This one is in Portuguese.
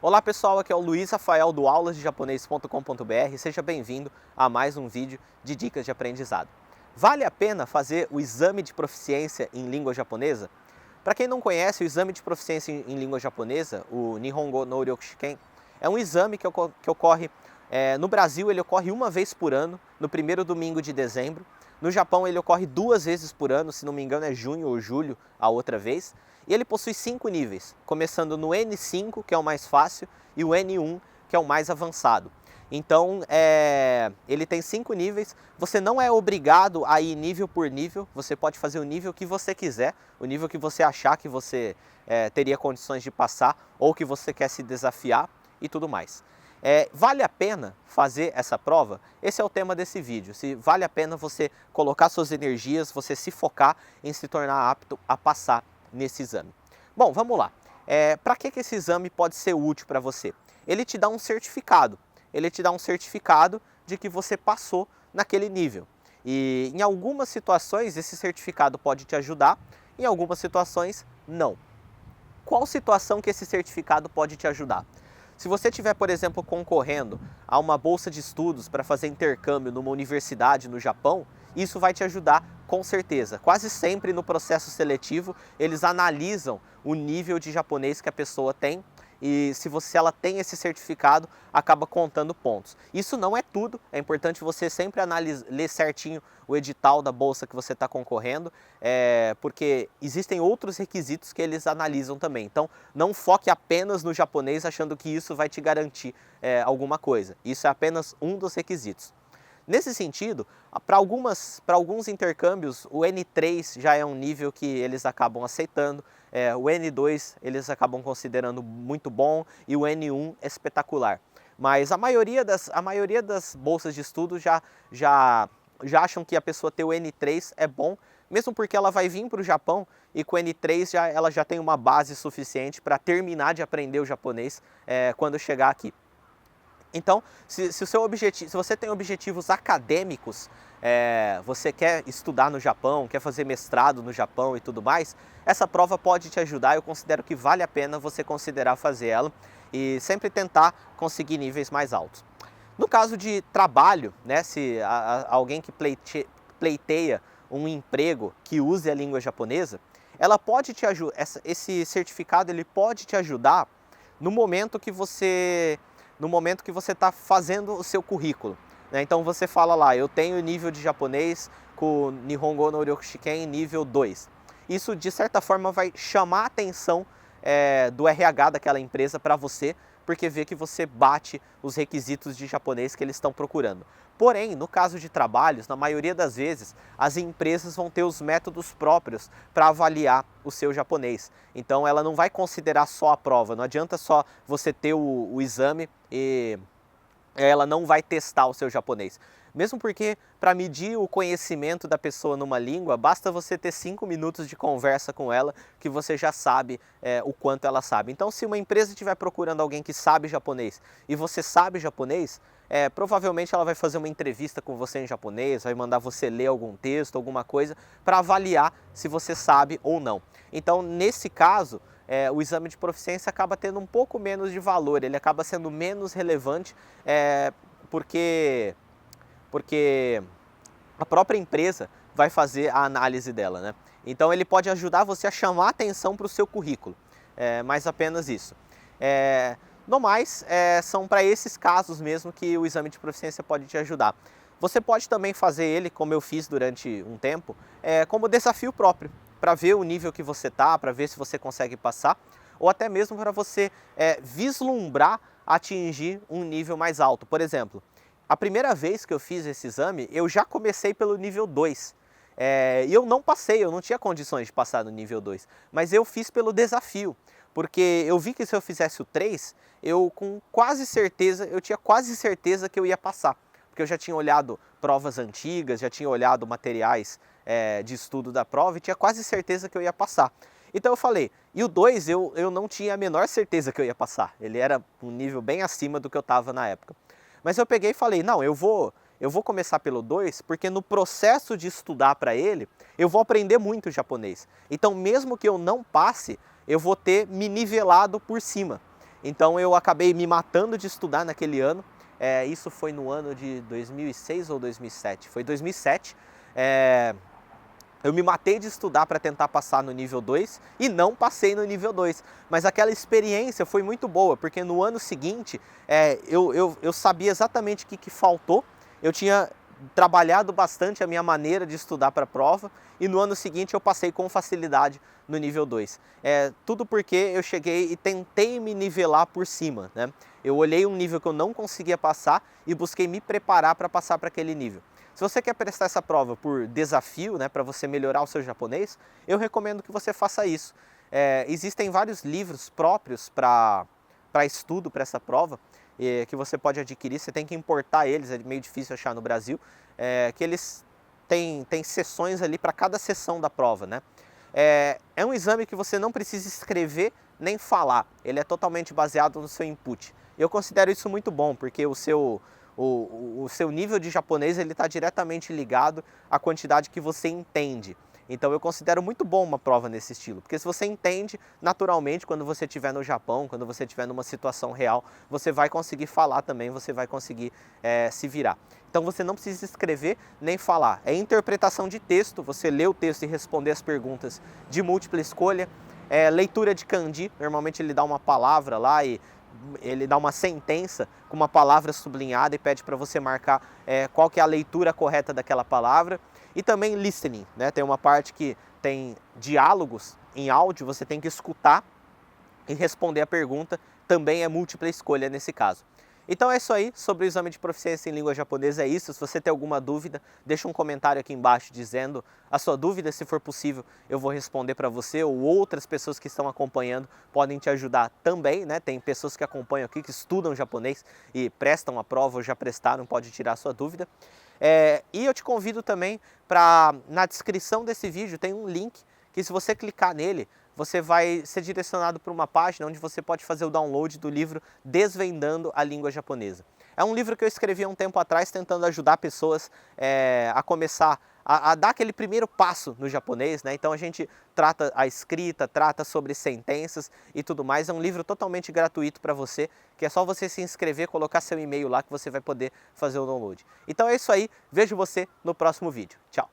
Olá pessoal, aqui é o Luiz Rafael do aulasdejaponês.com.br. Seja bem-vindo a mais um vídeo de dicas de aprendizado. Vale a pena fazer o exame de proficiência em língua japonesa? Para quem não conhece, o exame de proficiência em língua japonesa, o Nihongo no Ryokushiken, é um exame que ocorre no Brasil. Ele ocorre uma vez por ano, no primeiro domingo de dezembro. No Japão ele ocorre 2 vezes por ano, se não me engano é junho ou julho a outra vez. E ele possui 5 níveis, começando no N5, que é o mais fácil, e o N1, que é o mais avançado. Então, ele tem 5 níveis. Você não é obrigado a ir nível por nível, você pode fazer o nível que você quiser, o nível que você achar que você teria condições de passar, ou que você quer se desafiar e tudo mais. Vale a pena fazer essa prova? Esse é o tema desse vídeo. Se vale a pena você colocar suas energias, você se focar em se tornar apto a passar nesse exame. Bom, vamos lá. Para que esse exame pode ser útil para você? Ele te dá um certificado. Ele te dá um certificado de que você passou naquele nível. E em algumas situações esse certificado pode te ajudar, em algumas situações não. Qual situação que esse certificado pode te ajudar? Se você estiver, por exemplo, concorrendo a uma bolsa de estudos para fazer intercâmbio numa universidade no Japão, isso vai te ajudar com certeza. Quase sempre no processo seletivo eles analisam o nível de japonês que a pessoa tem e se ela tem esse certificado, acaba contando pontos. Isso não é tudo, é importante você sempre ler certinho o edital da bolsa que você está concorrendo, porque existem outros requisitos que eles analisam também. Então não foque apenas no japonês achando que isso vai te garantir alguma coisa. Isso é apenas um dos requisitos. Nesse sentido, para alguns intercâmbios, o N3 já é um nível que eles acabam aceitando, o N2 eles acabam considerando muito bom e o N1 é espetacular. Mas a maioria das bolsas de estudo já acham que a pessoa ter o N3 é bom, mesmo porque ela vai vir para o Japão e com o N3 ela já tem uma base suficiente para terminar de aprender o japonês quando chegar aqui. Então, se você tem objetivos acadêmicos, você quer estudar no Japão, quer fazer mestrado no Japão e tudo mais, essa prova pode te ajudar. Eu considero que vale a pena você considerar fazer ela e sempre tentar conseguir níveis mais altos. No caso de trabalho, né, se alguém que pleiteia um emprego que use a língua japonesa, ela pode te ajudar. Esse certificado ele pode te ajudar no momento que você está fazendo o seu currículo, né? Então você fala lá, eu tenho nível de japonês com Nihongo no Ryokushiken nível 2. Isso de certa forma vai chamar a atenção do RH daquela empresa para você, porque vê que você bate os requisitos de japonês que eles estão procurando. Porém, no caso de trabalhos, na maioria das vezes, as empresas vão ter os métodos próprios para avaliar o seu japonês. Então ela não vai considerar só a prova, não adianta só você ter o exame e ela não vai testar o seu japonês. Mesmo porque, para medir o conhecimento da pessoa numa língua, basta você ter 5 minutos de conversa com ela que você já sabe o quanto ela sabe. Então, se uma empresa estiver procurando alguém que sabe japonês e você sabe japonês, provavelmente ela vai fazer uma entrevista com você em japonês, vai mandar você ler algum texto, alguma coisa, para avaliar se você sabe ou não. Então, nesse caso, o exame de proficiência acaba tendo um pouco menos de valor, ele acaba sendo menos relevante, porque a própria empresa vai fazer a análise dela, né? Então ele pode ajudar você a chamar a atenção para o seu currículo, mas apenas isso. No mais, são para esses casos mesmo que o exame de proficiência pode te ajudar. Você pode também fazer ele, como eu fiz durante um tempo, como desafio próprio, para ver o nível que você está, para ver se você consegue passar, ou até mesmo para você vislumbrar atingir um nível mais alto. Por exemplo, a primeira vez que eu fiz esse exame, eu já comecei pelo nível 2. E eu não passei, eu não tinha condições de passar no nível 2, mas eu fiz pelo desafio, porque eu vi que se eu fizesse o 3, eu tinha quase certeza que eu ia passar, porque eu já tinha olhado provas antigas, já tinha olhado materiais de estudo da prova e tinha quase certeza que eu ia passar. Então eu falei, e o 2 eu não tinha a menor certeza que eu ia passar, ele era um nível bem acima do que eu estava na época. Mas eu peguei e falei, não, eu vou começar pelo 2, porque no processo de estudar para ele, eu vou aprender muito japonês. Então mesmo que eu não passe, eu vou ter me nivelado por cima. Então eu acabei me matando de estudar naquele ano. Isso foi no ano de 2006 ou 2007? Foi 2007. Eu me matei de estudar para tentar passar no nível 2 e não passei no nível 2. Mas aquela experiência foi muito boa, porque no ano seguinte eu sabia exatamente o que faltou. Eu tinha trabalhado bastante a minha maneira de estudar para a prova e no ano seguinte eu passei com facilidade no nível 2. Tudo porque eu cheguei e tentei me nivelar por cima, né? Eu olhei um nível que eu não conseguia passar e busquei me preparar para passar para aquele nível. Se você quer prestar essa prova por desafio, né, para você melhorar o seu japonês, eu recomendo que você faça isso. Existem vários livros próprios para estudo para essa prova, que você pode adquirir. Você tem que importar eles, é meio difícil achar no Brasil, que eles têm sessões ali para cada sessão da prova, né? É um exame que você não precisa escrever nem falar, ele é totalmente baseado no seu input. Eu considero isso muito bom, porque o seu nível de japonês está diretamente ligado à quantidade que você entende. Então eu considero muito bom uma prova nesse estilo, porque se você entende, naturalmente, quando você estiver no Japão, quando você estiver numa situação real, você vai conseguir falar também, você vai conseguir se virar. Então você não precisa escrever nem falar, é interpretação de texto, você lê o texto e responder as perguntas de múltipla escolha, leitura de kanji, normalmente ele dá uma palavra lá e ele dá uma sentença com uma palavra sublinhada e pede para você marcar qual que é a leitura correta daquela palavra. E também listening, né? Tem uma parte que tem diálogos em áudio, você tem que escutar e responder a pergunta, também é múltipla escolha nesse caso. Então é isso aí, sobre o exame de proficiência em língua japonesa é isso. Se você tem alguma dúvida, deixa um comentário aqui embaixo dizendo a sua dúvida, se for possível eu vou responder para você, ou outras pessoas que estão acompanhando podem te ajudar também, né? Tem pessoas que acompanham aqui, que estudam japonês e prestam a prova ou já prestaram, pode tirar a sua dúvida. E eu te convido também para, na descrição desse vídeo tem um link que se você clicar nele, você vai ser direcionado para uma página onde você pode fazer o download do livro Desvendando a Língua Japonesa. É um livro que eu escrevi há um tempo atrás tentando ajudar pessoas a começar a dar aquele primeiro passo no japonês, né? Então a gente trata a escrita, trata sobre sentenças e tudo mais. É um livro totalmente gratuito para você, que é só você se inscrever, colocar seu e-mail lá que você vai poder fazer o download. Então é isso aí, vejo você no próximo vídeo. Tchau!